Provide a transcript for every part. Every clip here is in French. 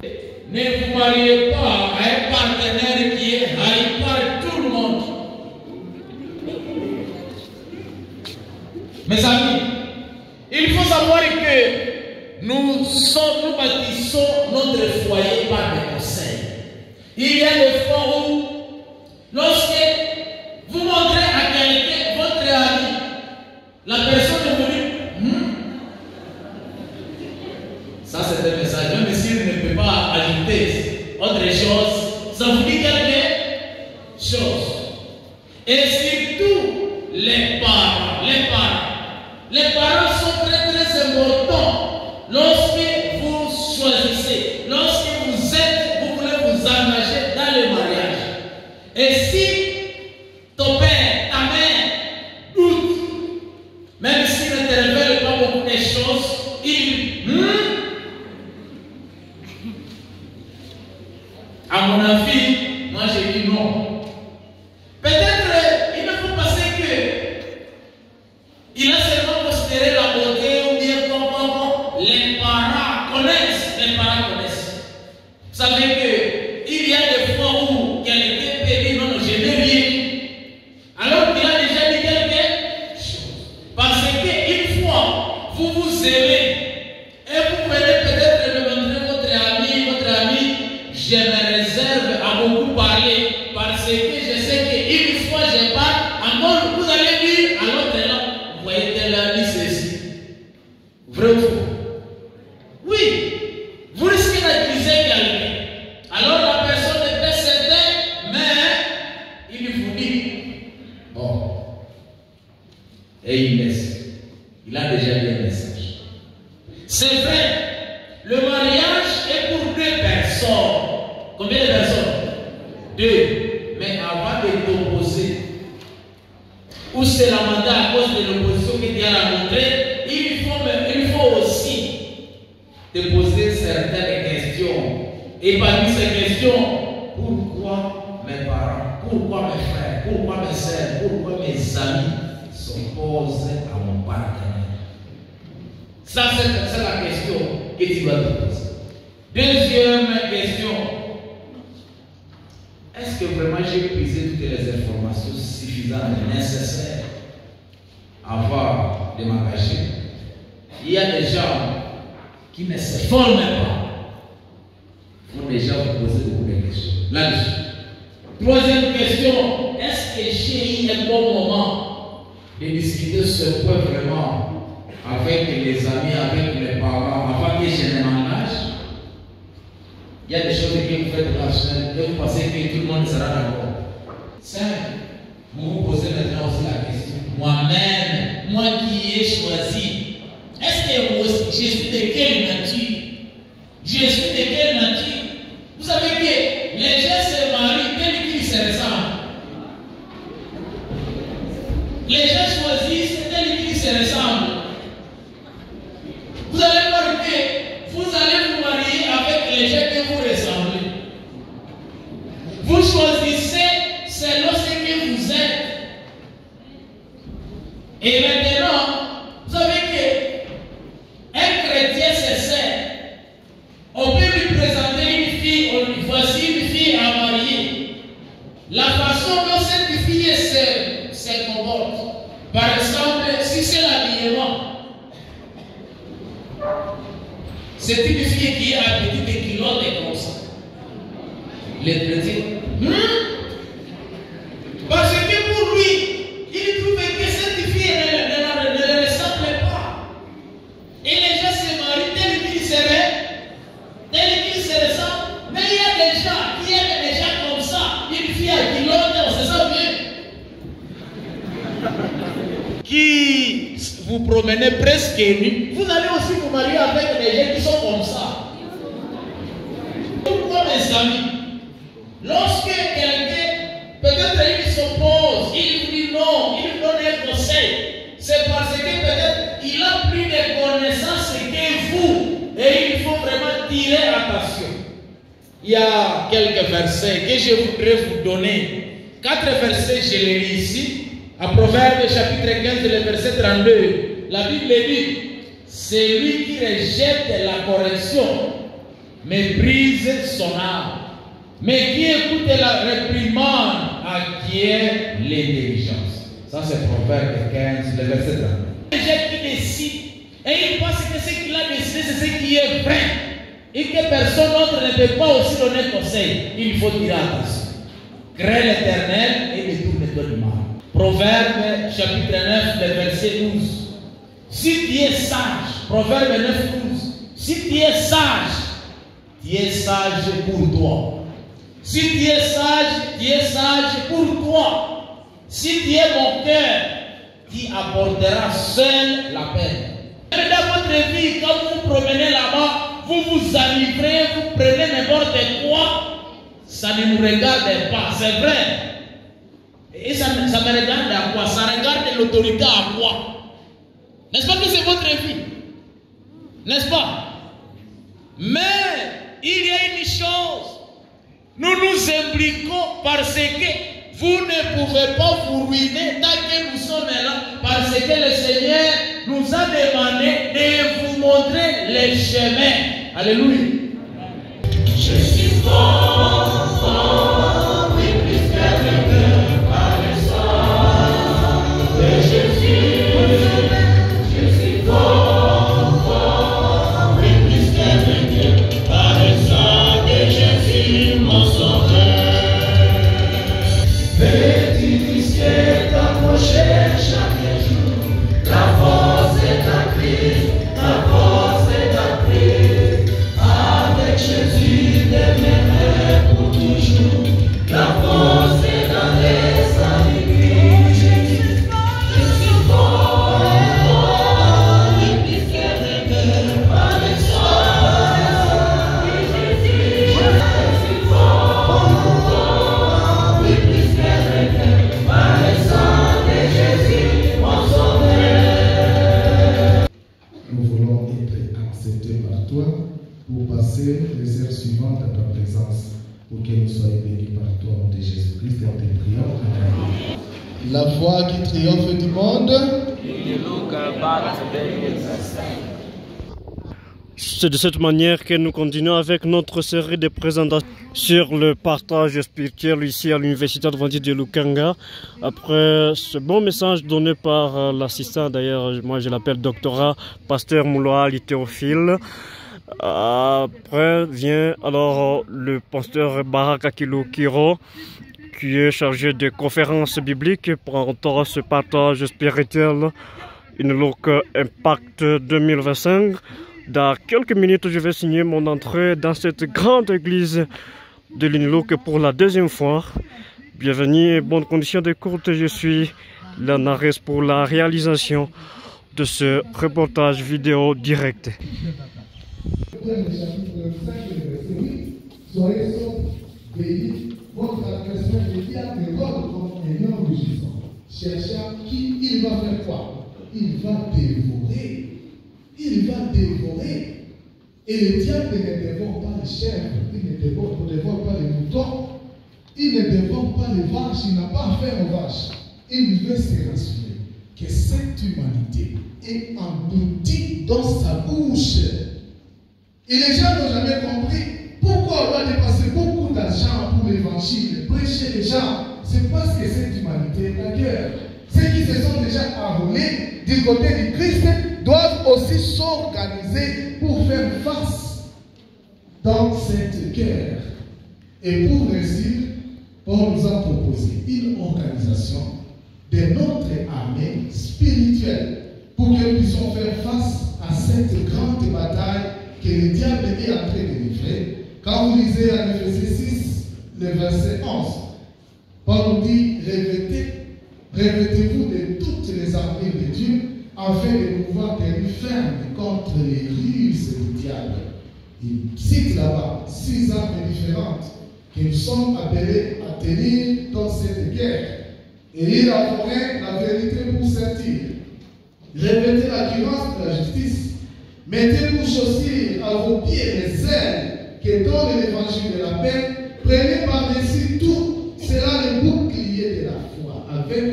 Ne vous mariez pas à un partenaire qui est haï par tout le monde. Mes amis, il faut savoir que nous bâtissons notre foyer par des conseils. Il y a des fois où, lorsque vous montrez à quelqu'un votre ami, la personne vous dit, ça c'est un message, même s'il ne peut pas ajouter autre chose, ça vous dit quelque chose. Et surtout, les parents. Les parents sont très très importants lorsque vous choisissez, lorsque vous voulez vous engager dans le mariage. Et si ton père, ta mère doute, même s'il ne te révèle pas beaucoup de choses, il à mon avis, moi j'ai dit non. Peut-être il ne faut passer que il a seulement considéré la beauté ou bien comment les parents connaissent. Vous savez qu'il y a des fois où quelqu'un peut dire non, je n'ai rien. Alors qu'il a déjà dit quelque chose. Parce qu'une fois, vous vous aimez et vous venez peut-être me montrer votre ami, je me réserve à beaucoup parler parce que je sais qu'une fois je parle, encore vous allez dire à l'autre là, vous voyez tel ami ceci. Vrai ou faux? Oui, vous risquez d'accuser quelqu'un. Alors la personne est très certaine, mais il vous dit, bon, et il laisse. Il a déjà dit un message. C'est vrai, le mariage est pour deux personnes. Combien de personnes? Deux. Mais avant de t'opposer, ou c'est la mandat à cause de l'opposition que tu as rencontrée, il faut aussi te poser certaines questions. Et parmi ces questions, pourquoi mes parents, pourquoi mes frères, pourquoi mes soeurs, pourquoi mes amis s'opposent à mon partenaire? Ça, c'est la question que tu dois te poser. Deuxième question. Est-ce que vraiment j'ai puisé toutes les informations suffisantes et nécessaires avant de m'engager? Il y a des gens qui ne se forment pas. Il faut déjà vous poser beaucoup de questions là-dessus. Troisième question, est-ce que j'ai eu un bon moment de discuter ce point vraiment avec les amis, avec les parents, avant que je ne m'engage? Il y a des choses que vous faites dans la semaine et vous pensez que tout le monde sera d'accord. Simple. Vous vous posez maintenant aussi la question. Moi-même, moi qui ai choisi, est-ce que je suis de quelle nature? Je suis de quelle nature? Vous savez que les gens se marient tels qu'ils se ressemblent. Les gens choisissent tels qu'ils se ressemblent. Vous allez voir que vous allez vous marier avec les gens que vous ressemblez. Vous choisissez selon ce que vous êtes. Et maintenant, vous savez qu'un chrétien sincère, on peut lui présenter une fille, voici une fille à marier. La façon dont cette fille se comporte, par exemple, si c'est l'habillement, c'est une fille qui est à petite culotte et comme ça. Les chrétiens, parce que pour lui, il trouve que cette fille ne le ressemble pas. Et les gens se marient tels qu'ils se ressemblent. Mais il y a des gens qui aiment les gens comme ça. Une fille à culotte, on se sent bien. Qui vous promenez presque nu, vous allez aussi vous marier avec des gens qui sont comme ça. Pourquoi mes amis? Lorsque quelqu'un, peut-être il s'oppose, il vous dit non, il vous donne un conseil, c'est parce que peut-être il a plus de connaissances que vous et il faut vraiment tirer attention. Il y a quelques versets que je voudrais vous donner. 4 versets, je les lis ici. À Proverbe chapitre 15, le verset 32, la Bible dit, c'est lui qui rejette la correction méprise son âme. Mais qui écoute la réprimande acquiert l'intelligence. Ça c'est Proverbe 15, le verset 30. Les gens qui décident, et il pense que ce qu'il a décidé, c'est ce qui est vrai. Et que personne d'autre ne peut pas aussi donner conseil. Il faut dire attention. Crée l'Éternel et détourne-toi du mal. Proverbe chapitre 9, le verset 12. Si tu es sage, Proverbe 9, 12. Si tu es sage pour toi. Si tu es sage pour toi. Si tu es mon cœur, tu apporteras seul la peine. Et dans votre vie, quand vous vous promenez là-bas, vous vous enivrez, vous prenez n'importe quoi, ça ne nous regarde pas, c'est vrai. Et ça me regarde à quoi? Ça regarde l'autorité à quoi? N'est-ce pas que c'est votre vie? N'est-ce pas? Mais il y a une chose. Nous nous impliquons parce que vous ne pouvez pas vous ruiner tant que nous sommes là. Parce que le Seigneur nous a demandé de vous montrer les chemins. Alléluia. Je suis fort, fort, oui, plus que par le sang de Jésus. Je suis fort, fort, oui, plus que par le sang de Jésus, mon sauveur. Petit ciel t'approcher chaque jour, la force est à Christ, la force est à Christ. Avec Jésus demeuré pour toujours, la force est dans les saluts. Je suis fort, et puisque vainqueur par le sang de Jésus. Je suis fort, et puisque vainqueur par le sang de Jésus, mon sauveur. Nous voulons être acceptés par toi pour passer les heures suivantes à ta présence, pour que nous soyons bénis par toi, au nom de Jésus-Christ, et en te prions. La voix qui triomphe du monde. C'est de cette manière que nous continuons avec notre série de présentations sur le partage spirituel ici à l'Université adventiste de Lukanga. Après ce bon message donné par l'assistant, d'ailleurs, moi je l'appelle doctorat, pasteur Mouloali Théophile. Après vient alors le pasteur Baraka Kilo-Kiro, qui est chargé de conférences bibliques pour ce partage spirituel, une look Impact 2025. Dans quelques minutes, je vais signer mon entrée dans cette grande église de l'Inlook pour la deuxième fois. Bienvenue et bonnes conditions d'écoute. Je suis Lanares pour la réalisation de ce reportage vidéo direct. Soyez sauf, bénis, votre adversaire le diable rôde comme un lion rugissant, cherchant qui il va faire quoi? Il va dévorer. Il va dévorer. Et le diable ne dévore pas les chèvres, il ne dévore pas les moutons, il ne dévore pas les vaches, il n'a pas affaire aux vaches. Il veut se rassurer que cette humanité est engloutie dans sa bouche. Et les gens n'ont jamais compris pourquoi on doit dépenser beaucoup d'argent pour l'évangile, prêcher les gens. C'est parce que cette humanité est la guerre. Ceux qui se sont déjà enrôlés du côté du Christ doivent aussi s'organiser pour faire face dans cette guerre. Et pour réussir, on nous a proposé une organisation de notre armée spirituelle pour que nous puissions faire face à cette grande bataille que le diable est en train de livrer. Quand vous lisez à Ephésiens 6, le verset 11, Paul nous dit, revêtez-vous de toutes les armées de Dieu afin de pouvoir tenir ferme contre les ruses du diable. Il cite là-bas 6 armes différentes que nous sommes appelés à tenir dans cette guerre. Et il a formé la vérité pour sortir. Revêtez la cuirasse de la justice. Mettez pour chaussures à vos pieds les ailes que donne l'évangile de la paix. Prenez par-dessus tout, cela le bouclier de la foi, avec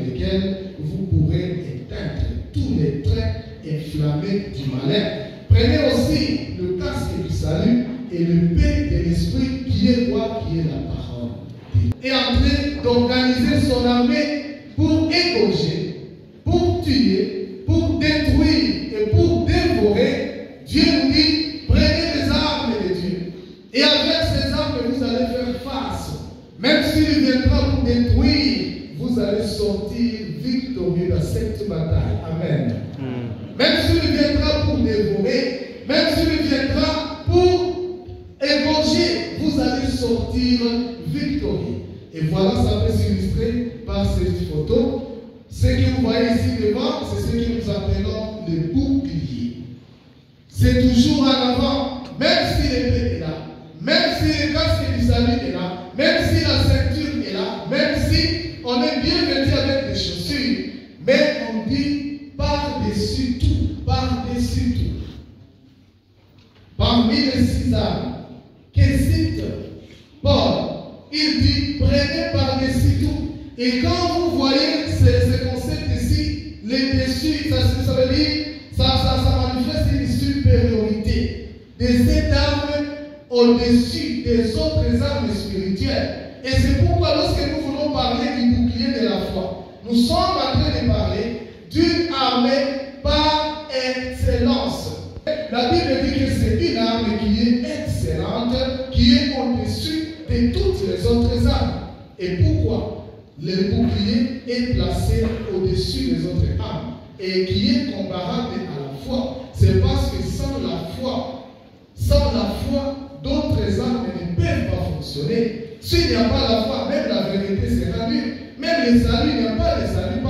lequel vous pourrez éteindre tous les traits inflammés du malin. Prenez aussi le casque du salut et le paix de l'esprit qui est quoi? Qui est la parole. Et en train d'organiser son armée pour égorger, pour tuer, pour détruire et pour dévorer. Dieu nous dit, prenez les armes de Dieu. Et avec ces armes, vous allez faire face. Même s'il viendra pour détruire, vous allez sortir victorieux dans cette bataille. Amen. Même s'il viendra pour dévorer, même s'il viendra pour égorger, vous allez sortir victorieux. Et voilà, ça peut s'illustrer par cette photo. Ce que vous voyez ici devant, c'est ce que nous appelons le bouclier. C'est toujours en avant, même si l'épée est là, même si le casque du salut est là, même si la ceinture est là, même si on est bien vêtu avec des chaussures, mais on dit par-dessus tout, par-dessus tout. Parmi les 6 armes que cite Paul, il dit prenez par-dessus tout. Et quand vous voyez ce concept ici, les dessus, ça veut dire, ça manifeste une supériorité de cette arme au-dessus des autres armes spirituelles. Et c'est pourquoi lorsque nous voulons parler du bouclier de la foi, nous sommes en train de parler d'une armée par excellence. La Bible dit que c'est une arme qui est excellente, qui est au-dessus de toutes les autres armes. Et pourquoi? Le bouclier est placé au-dessus des autres armes et qui est comparable à la foi. C'est parce que sans la foi, d'autres armes ne peuvent pas fonctionner. S'il n'y a pas la foi, même la vérité sera nulle. Même le salut, il n'y a pas de salut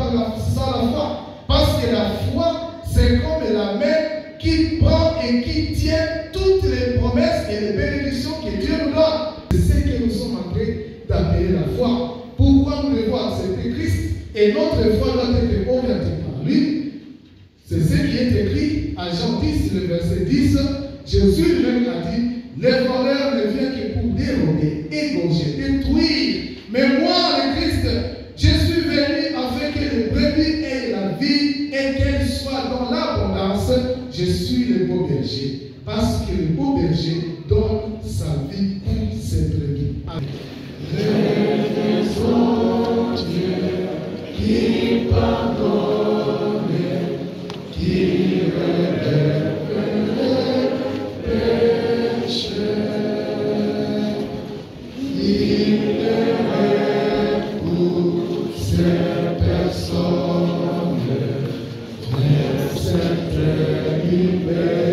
sans la foi. Parce que la foi, c'est comme la main qui prend et qui tient toutes les promesses et les bénédictions que Dieu nous donne. C'est ce que nous sommes en train d'appeler la foi. Pourquoi nous devons accepter Christ et notre foi doit être orientée par lui? C'est ce qui est écrit à Jean 10, le verset 10. Jésus lui-même a dit, les voleurs ne viennent que pour dérober, égorger, détruire. Mais moi, le Christ, je suis venu afin que les brebis aient la vie et qu'elles soient dans l'abondance. Je suis le beau berger, parce que le beau berger donne sa vie pour ses brebis. Dieu qui pardonne, qui relève les péchés, il est pour ces personnes, cette libérateur.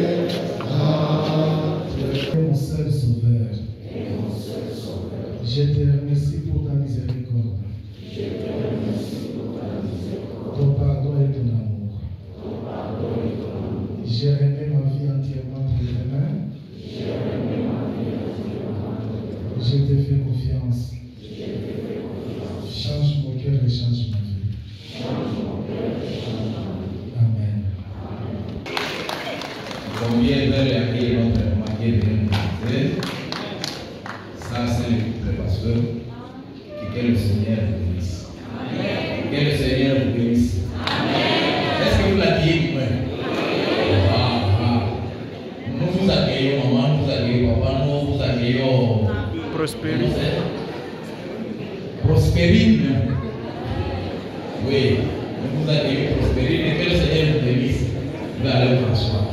Mon seul sauveur, je te remercie pour ta miséricorde. Ton pardon et ton amour. J'ai remis ma vie entièrement entre tes mains. Je te fais confiance. Change mon cœur et change ma vie. Amen. Combien d'heures accueillir notre marié de l'université? Ça, c'est le pasteur. Que le Seigneur vous bénisse. Que le Seigneur vous bénisse. Est-ce que vous l'accueillez vous-même? Nous vous accueillons, maman, nous vous accueillons, papa, nous vous accueillons. Prospérine. Prospérine. Oui, nous vous accueillons Prospérine et que le Seigneur vous bénisse. Vous allez vous asseoir.